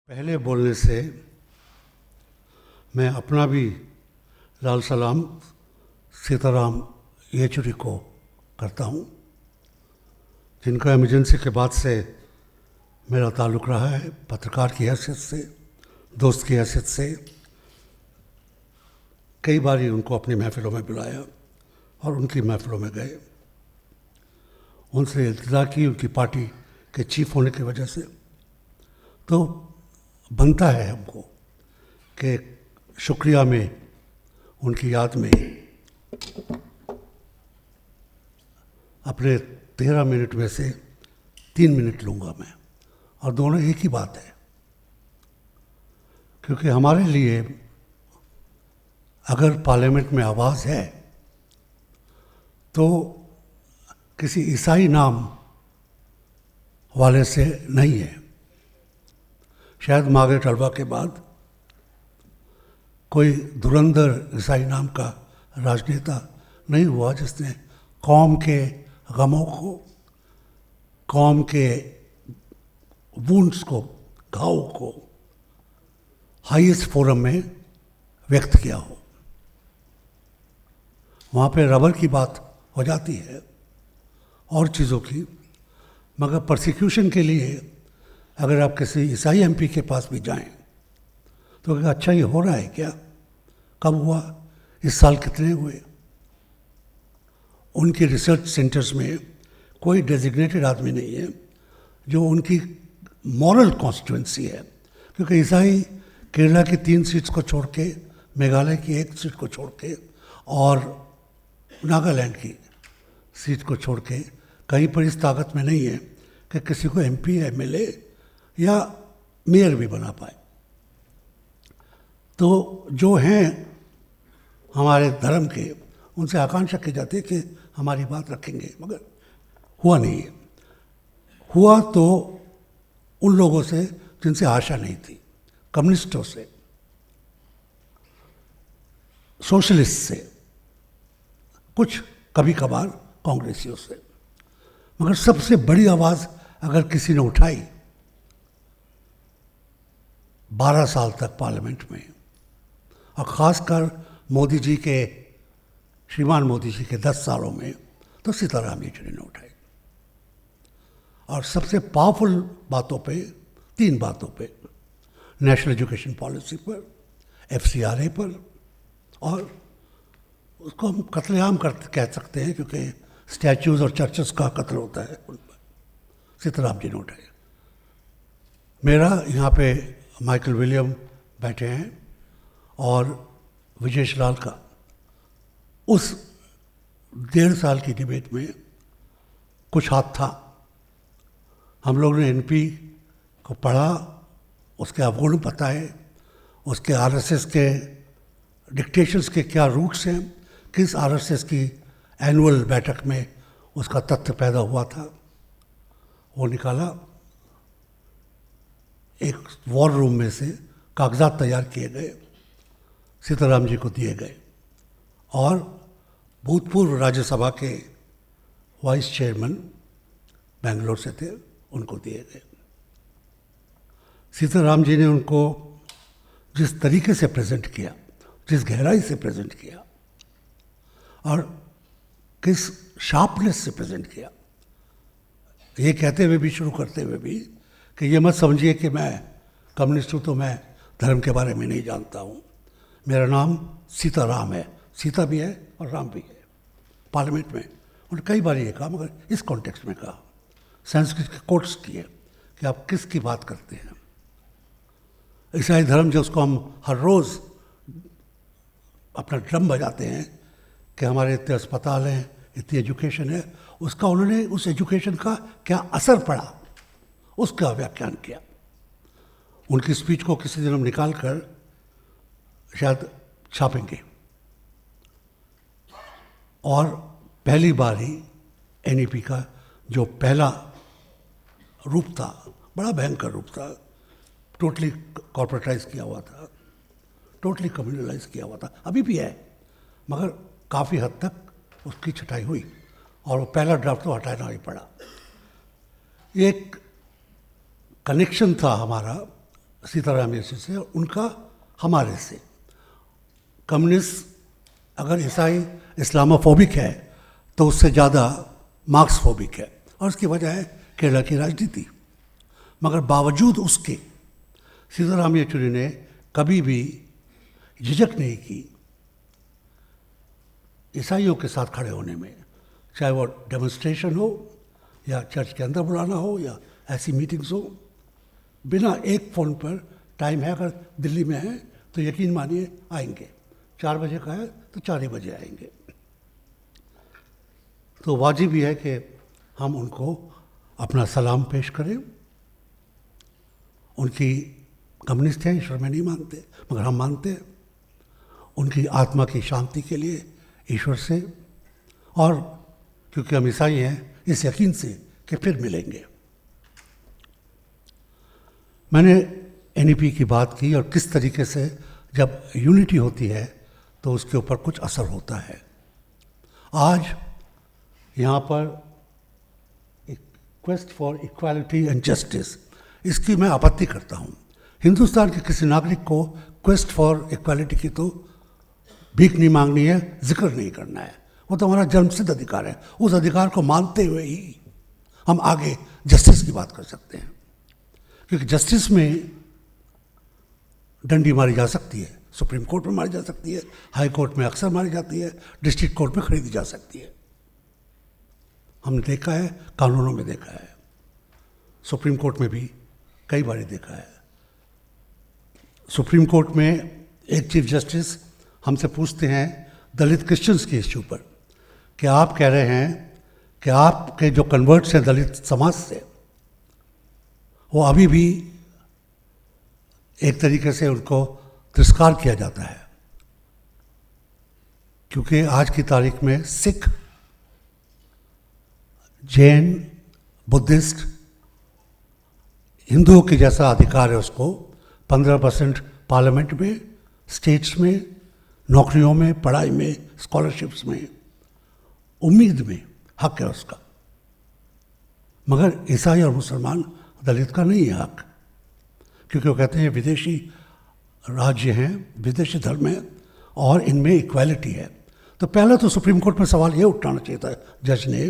पहले बोलने से मैं अपना भी लाल सलाम सीताराम येचुरी को करता हूँ, जिनका इमरजेंसी के बाद से मेरा ताल्लुक़ रहा है, पत्रकार की हैसियत से, दोस्त की हैसियत से। कई बार ही उनको अपनी महफ़िलों में बुलाया और उनकी महफ़िलों में गए, उनसे इल्तिजा की उनकी पार्टी के चीफ होने की वजह से। तो बनता है हमको कि शुक्रिया में उनकी याद में अपने 13 मिनट में से 3 मिनट लूँगा मैं, और दोनों एक ही बात है। क्योंकि हमारे लिए अगर पार्लियामेंट में आवाज़ है तो किसी ईसाई नाम वाले से नहीं है। शायद मार्गरेट अल्वा के बाद कोई धुरंधर ईसाई नाम का राजनेता नहीं हुआ जिसने कौम के गमों को, कौम के वुंड्स को, घाव को हाईएस्ट फोरम में व्यक्त किया हो। वहाँ पे रबर की बात हो जाती है और चीज़ों की, मगर प्रोसिक्यूशन के लिए अगर आप किसी ईसाई एमपी के पास भी जाएं तो अच्छा ये हो रहा है क्या, कब हुआ, इस साल कितने हुए। उनके रिसर्च सेंटर्स में कोई डेजिग्नेटेड आदमी नहीं है जो उनकी मॉरल कॉन्स्टिट्यूंसी है। क्योंकि ईसाई केरला की 3 सीट्स को छोड़ के, मेघालय की 1 सीट को छोड़ के और नागालैंड की सीट को छोड़ के कहीं पर इस ताकत में नहीं है कि किसी को एमपी, एमएलए या मेयर भी बना पाए। तो जो हैं हमारे धर्म के, उनसे आकांक्षा की जाती है कि हमारी बात रखेंगे, मगर हुआ नहीं है। हुआ तो उन लोगों से जिनसे आशा नहीं थी, कम्युनिस्टों से, सोशलिस्ट से, कुछ कभी कभार कांग्रेसियों से। मगर सबसे बड़ी आवाज़ अगर किसी ने उठाई 12 साल तक पार्लियामेंट में, और ख़ासकर मोदी जी के, श्रीमान मोदी जी के 10 सालों में, तो सीताराम येचुरी ने उठाई। और सबसे पावरफुल बातों पे, 3 बातों पे, नेशनल एजुकेशन पॉलिसी पर, एफसीआरए पर, और उसको हम कत्लेआम कह सकते हैं क्योंकि स्टैचूज़ और चर्चेस का कत्ल होता है उन पर, सीताराम जी ने उठाए। मेरा यहाँ पे माइकल विलियम बैठे हैं और विजेश लाल का उस 1.5 साल की डिबेट में कुछ हाथ था। हम लोग ने एनपी को पढ़ा, उसके अवगुण बताए, उसके आरएसएस के डिक्टेशंस के क्या रूट्स हैं, किस आरएसएस की एनुअल बैठक में उसका तथ्य पैदा हुआ था, वो निकाला। एक वॉर रूम में से कागजात तैयार किए गए, सीताराम जी को दिए गए, और भूतपूर्व राज्यसभा के वाइस चेयरमैन बेंगलोर से थे, उनको दिए गए। सीताराम जी ने उनको जिस तरीके से प्रेजेंट किया, जिस गहराई से प्रेजेंट किया और किस शार्पनेस से प्रेजेंट किया, ये कहते हुए भी, शुरू करते हुए भी, कि ये मत समझिए कि मैं कम्युनिस्ट हूँ तो मैं धर्म के बारे में नहीं जानता हूँ। मेरा नाम सीताराम है, सीता भी है और राम भी है। पार्लियामेंट में उन्होंने कई बार ये कहा, मगर इस कॉन्टेक्स्ट में कहा, संस्कृत के कोट्स किए कि आप किसकी बात करते हैं। ईसाई धर्म जो, उसको हम हर रोज़ अपना ड्रम बजाते हैं कि हमारे इतने अस्पताल हैं, इतनी एजुकेशन है, उसका उन्होंने, उस एजुकेशन का क्या असर पड़ा, उसका व्याख्यान किया। उनकी स्पीच को किसी दिन हम निकाल कर शायद छापेंगे। और पहली बार ही एनईपी का जो पहला रूप था, बड़ा भयंकर रूप था, टोटली कॉर्पोरेटाइज किया हुआ था, टोटली कम्युनलाइज किया हुआ था, अभी भी है, मगर काफ़ी हद तक उसकी छटाई हुई और वो पहला ड्राफ्ट तो हटाना ही पड़ा। एक कनेक्शन था हमारा सीताराम येचुरी से, उनका हमारे से। कम्युनिस्ट अगर ईसाई इस्लामोफोबिक है तो उससे ज़्यादा मार्क्सफोबिक है, और उसकी वजह है केरला की राजनीति। मगर बावजूद उसके सीताराम येचुरी ने कभी भी झिझक नहीं की ईसाइयों के साथ खड़े होने में, चाहे वो डेमोन्स्ट्रेशन हो या चर्च के अंदर बुलाना हो या ऐसी मीटिंग्स हो। बिना एक फ़ोन पर, टाइम है अगर दिल्ली में है तो यकीन मानिए आएंगे, 4 बजे का है तो 4 ही बजे आएंगे। तो वाजिब ही है कि हम उनको अपना सलाम पेश करें। उनकी कम्युनिस्ट हैं, ईश्वर में नहीं मानते, मगर हम मानते हैं। उनकी आत्मा की शांति के लिए ईश्वर से, और क्योंकि हम ईसाई हैं इस यकीन से कि फिर मिलेंगे। मैंने एनईपी की बात की और किस तरीके से जब यूनिटी होती है तो उसके ऊपर कुछ असर होता है। आज यहाँ पर quest for equality and justice, इसकी मैं आपत्ति करता हूँ। हिंदुस्तान के किसी नागरिक को क्वेस्ट फॉर इक्वालिटी की तो भीख नहीं मांगनी है, जिक्र नहीं करना है, वो तो हमारा जन्मसिद्ध अधिकार है। उस अधिकार को मानते हुए ही हम आगे जस्टिस की बात कर सकते हैं, क्योंकि जस्टिस में डंडी मारी जा सकती है, सुप्रीम कोर्ट में मारी जा सकती है, हाई कोर्ट में अक्सर मारी जाती है, डिस्ट्रिक्ट कोर्ट में खरीदी जा सकती है। हमने देखा है, कानूनों में देखा है, सुप्रीम कोर्ट में भी कई बार देखा है। सुप्रीम कोर्ट में एक चीफ जस्टिस हमसे पूछते हैं दलित क्रिश्चियंस के इश्यू पर कि आप कह रहे हैं कि आपके जो कन्वर्ट्स हैं दलित समाज से, वो अभी भी एक तरीके से उनको तिरस्कार किया जाता है, क्योंकि आज की तारीख में सिख, जैन, बुद्धिस्ट, हिंदुओं के जैसा अधिकार है उसको 15% पार्लियामेंट में, स्टेट्स में, नौकरियों में, पढ़ाई में, स्कॉलरशिप्स में, उम्मीद में हक है उसका। मगर ईसाई और मुसलमान दलित का नहीं है हक, क्योंकि वो कहते हैं विदेशी राज्य हैं, विदेशी धर्म है और इनमें इक्वालिटी है। तो पहले तो सुप्रीम कोर्ट में सवाल ये उठाना चाहिए था जज ने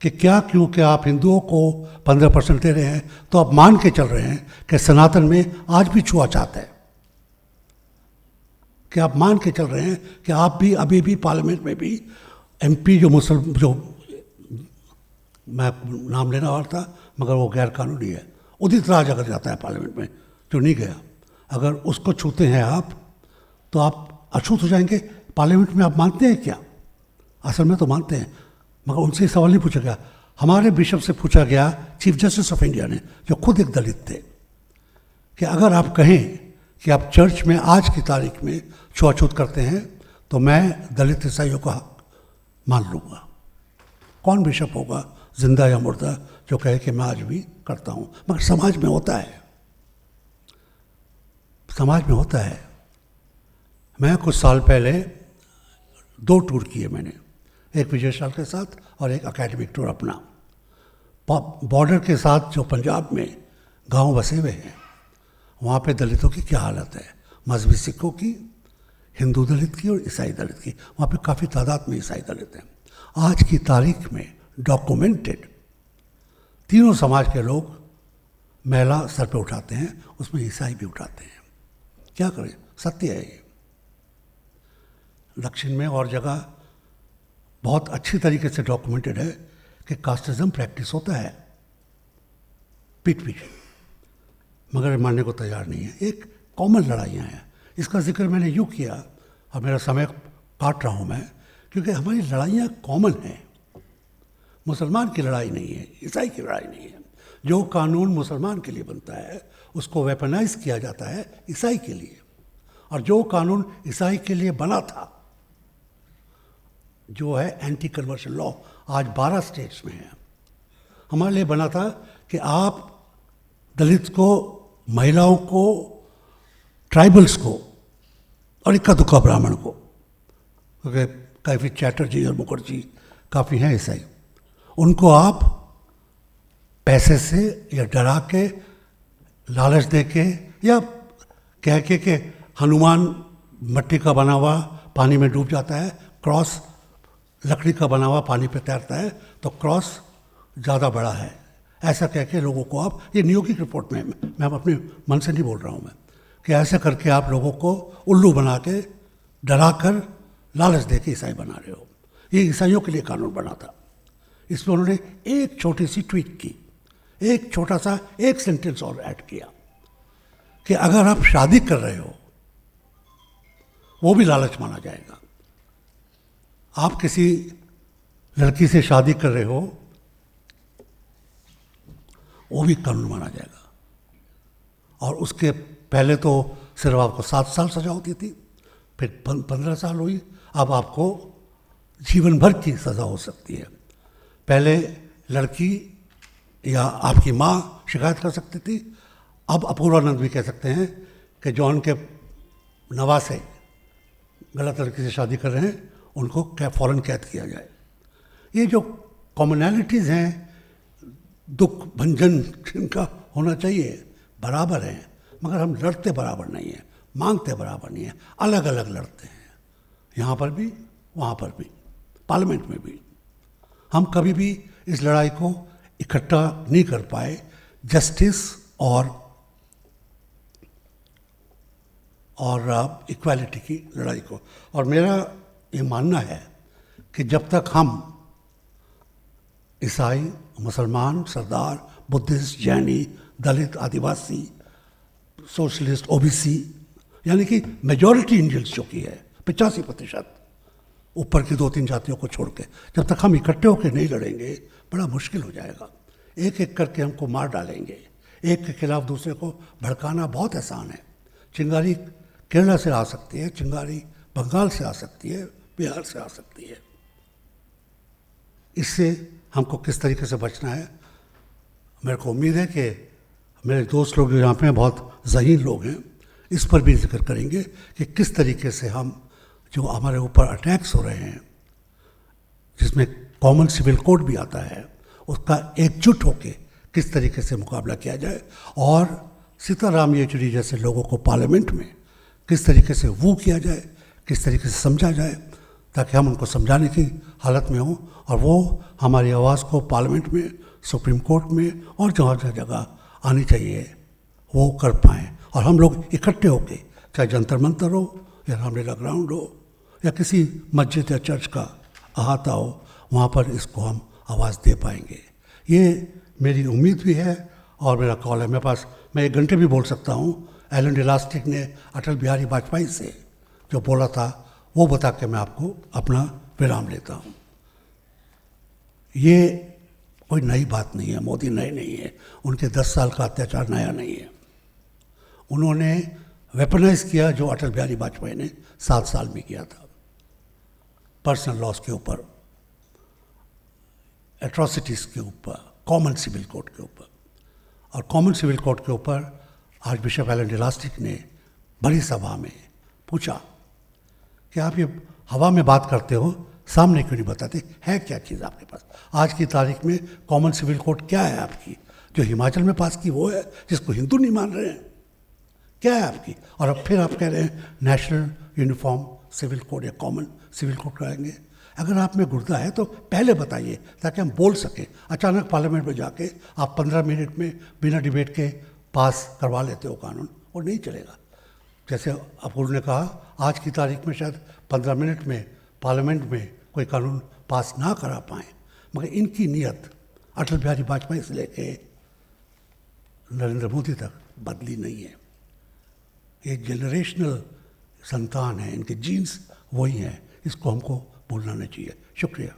कि क्या क्योंकि आप हिंदुओं को 15% दे रहे हैं तो आप मान के चल रहे हैं कि सनातन में आज भी छुआछूत है, कि आप मान के चल रहे हैं कि आप भी अभी भी पार्लियामेंट में भी एमपी जो मैं नाम लेना वाला था मगर वो गैर कानूनी है, उदित राज अगर जाता है पार्लियामेंट में, जो नहीं गया, अगर उसको छूते हैं आप तो आप अछूत हो जाएंगे। पार्लियामेंट में आप मानते हैं क्या? असल में तो मानते हैं, मगर उनसे सवाल नहीं पूछा गया। हमारे बिशप से पूछा गया, चीफ जस्टिस ऑफ इंडिया ने, जो खुद एक दलित थे, कि अगर आप कहें कि आप चर्च में आज की तारीख में छुआछूत करते हैं तो मैं दलित ईसाइयों का हक मान लूँगा। कौन बिशप होगा, जिंदा या मुर्दा, जो कहे कि मैं आज भी करता हूँ? मगर समाज में होता है, समाज में होता है। मैं कुछ साल पहले 2 टूर किए मैंने, एक विजय शाल के साथ और एक एकेडमिक टूर अपना। बॉर्डर के साथ जो पंजाब में गांव बसे हुए हैं, वहाँ पे दलितों की क्या हालत है, मजहबी सिखों की, हिंदू दलित की और ईसाई दलित की। वहाँ पे काफ़ी तादाद में ईसाई दलित हैं। आज की तारीख में डॉक्यूमेंटेड तीनों समाज के लोग महिला सर पे उठाते हैं, उसमें ईसाई भी उठाते हैं। क्या करें, सत्य है ये। दक्षिण में और जगह बहुत अच्छी तरीके से डॉक्यूमेंटेड है कि कास्टिज्म प्रैक्टिस होता है पीठ पीछे, मगर मानने को तैयार नहीं है। एक कॉमन लड़ाइयाँ हैं, इसका जिक्र मैंने यूँ किया और मेरा समय काट रहा हूँ मैं, क्योंकि हमारी लड़ाइयाँ कॉमन हैं। मुसलमान की लड़ाई नहीं है, ईसाई की लड़ाई नहीं है। जो कानून मुसलमान के लिए बनता है उसको वेपनाइज किया जाता है ईसाई के लिए, और जो कानून ईसाई के लिए बना था, जो है एंटी कन्वर्शन लॉ, आज 12 स्टेट्स में है, हमारे लिए बना था कि आप दलित को, महिलाओं को, ट्राइबल्स को और इक्का दुक्का ब्राह्मण को, क्योंकि काफ़ी चैटर्जी और मुखर्जी काफ़ी हैं ईसाई, उनको आप पैसे से या डरा के, लालच दे के या कह के हनुमान मिट्टी का बना हुआ पानी में डूब जाता है, क्रॉस लकड़ी का बना हुआ पानी पे तैरता है, तो क्रॉस ज़्यादा बड़ा है, ऐसा कह के लोगों को आप, ये नियोगिक रिपोर्ट में, मैं अपने मन से नहीं बोल रहा हूँ मैं, कि ऐसा करके आप लोगों को उल्लू बना के डरा कर लालच दे के ईसाई बना रहे हो। ये ईसाइयों के लिए कानून बना था। इसमें उन्होंने एक छोटी सी ट्वीट की, एक छोटा सा एक सेंटेंस और ऐड किया कि अगर आप शादी कर रहे हो वो भी लालच माना जाएगा। आप किसी लड़की से शादी कर रहे हो वो भी कानून माना जाएगा। और उसके पहले तो सिर्फ आपको 7 साल सजा होती थी, फिर 15 साल हुई, अब आपको जीवन भर की सज़ा हो सकती है। पहले लड़की या आपकी माँ शिकायत कर सकती थी, अब अपूर्वानंद भी कह सकते हैं कि जो उनके नवासे गलत लड़की से शादी कर रहे हैं उनको फ़ौरन कैद किया जाए। ये जो कॉमनैलिटीज़ हैं, दुख भंजन जिनका होना चाहिए बराबर हैं, मगर हम लड़ते बराबर नहीं हैं, मांगते बराबर नहीं हैं, अलग अलग लड़ते हैं, यहाँ पर भी वहाँ पर भी, पार्लियामेंट में भी। हम कभी भी इस लड़ाई को इकट्ठा नहीं कर पाए, जस्टिस और इक्वालिटी की लड़ाई को। और मेरा ये मानना है कि जब तक हम ईसाई, मुसलमान, सरदार, बुद्धिस्ट, जैनी, दलित, आदिवासी, सोशलिस्ट, ओबीसी, यानी कि मेजॉरिटी इंडियंस जो की है 85%, ऊपर की 2-3 जातियों को छोड़ के, जब तक हम इकट्ठे होकर नहीं लड़ेंगे बड़ा मुश्किल हो जाएगा। एक एक करके हमको मार डालेंगे। एक के खिलाफ दूसरे को भड़काना बहुत आसान है। चिंगारी केरला से आ सकती है, चिंगारी बंगाल से आ सकती है, बिहार से आ सकती है। इससे हमको किस तरीके से बचना है, मेरे को उम्मीद है कि मेरे दोस्त लोग जो यहाँ पे हैं बहुत ज़हीन लोग हैं, इस पर भी जिक्र करेंगे कि किस तरीके से हम जो हमारे ऊपर अटैक्स हो रहे हैं, जिसमें कॉमन सिविल कोड भी आता है, उसका एकजुट होकर किस तरीके से मुकाबला किया जाए। और सीताराम येचुरी जैसे लोगों को पार्लियामेंट में किस तरीके से वो किया जाए, किस तरीके से समझा जाए, ताकि हम उनको समझाने की हालत में हों और वो हमारी आवाज़ को पार्लियामेंट में, सुप्रीम कोर्ट में और जहाँ जहाँ जगह आनी चाहिए वो कर पाएँ। और हम लोग इकट्ठे होके, चाहे जंतर मंतर हो या रामलीला ग्राउंड हो या किसी मस्जिद या चर्च का अहाता हो, वहाँ पर इसको हम आवाज़ दे पाएंगे। ये मेरी उम्मीद भी है और मेरा कॉल है। मेरे पास, मैं 1 घंटे भी बोल सकता हूँ। एलन डिलास्टिक ने अटल बिहारी वाजपेयी से जो बोला था वो बता के मैं आपको अपना विराम लेता हूँ। ये कोई नई बात नहीं है, मोदी नए नहीं है, उनके 10 साल का अत्याचार नया नहीं है। उन्होंने वेपनाइज किया जो अटल बिहारी वाजपेयी ने 7 साल में किया था, पर्सनल लॉस के ऊपर, एट्रॉसिटीज़ के ऊपर, कॉमन सिविल कोड के ऊपर। और कॉमन सिविल कोड के ऊपर आज बिशप एलन डिलास्टिक ने बड़ी सभा में पूछा कि आप ये हवा में बात करते हो, सामने क्यों नहीं बताते, है क्या चीज़ आपके पास? आज की तारीख में कॉमन सिविल कोड क्या है आपकी? जो हिमाचल में पास की वो है जिसको हिंदू नहीं मान रहे हैं, क्या है आपकी? और अब फिर आप कह रहे हैं नेशनल यूनिफॉर्म सिविल कोड या कॉमन सिविल कोड कराएंगे। अगर आप में गुर्दा है तो पहले बताइए ताकि हम बोल सकें। अचानक पार्लियामेंट में जाके आप 15 मिनट में बिना डिबेट के पास करवा लेते हो कानून, वो नहीं चलेगा। जैसे अपूर्व ने कहा, आज की तारीख में शायद 15 मिनट में पार्लियामेंट में कोई कानून पास ना करा पाएँ, मगर इनकी नीयत अटल बिहारी वाजपेयी से लेके नरेंद्र मोदी तक बदली नहीं है। ये जनरेशनल संतान है, इनके जीन्स वही हैं, इसको हमको भूलना नहीं चाहिए। शुक्रिया।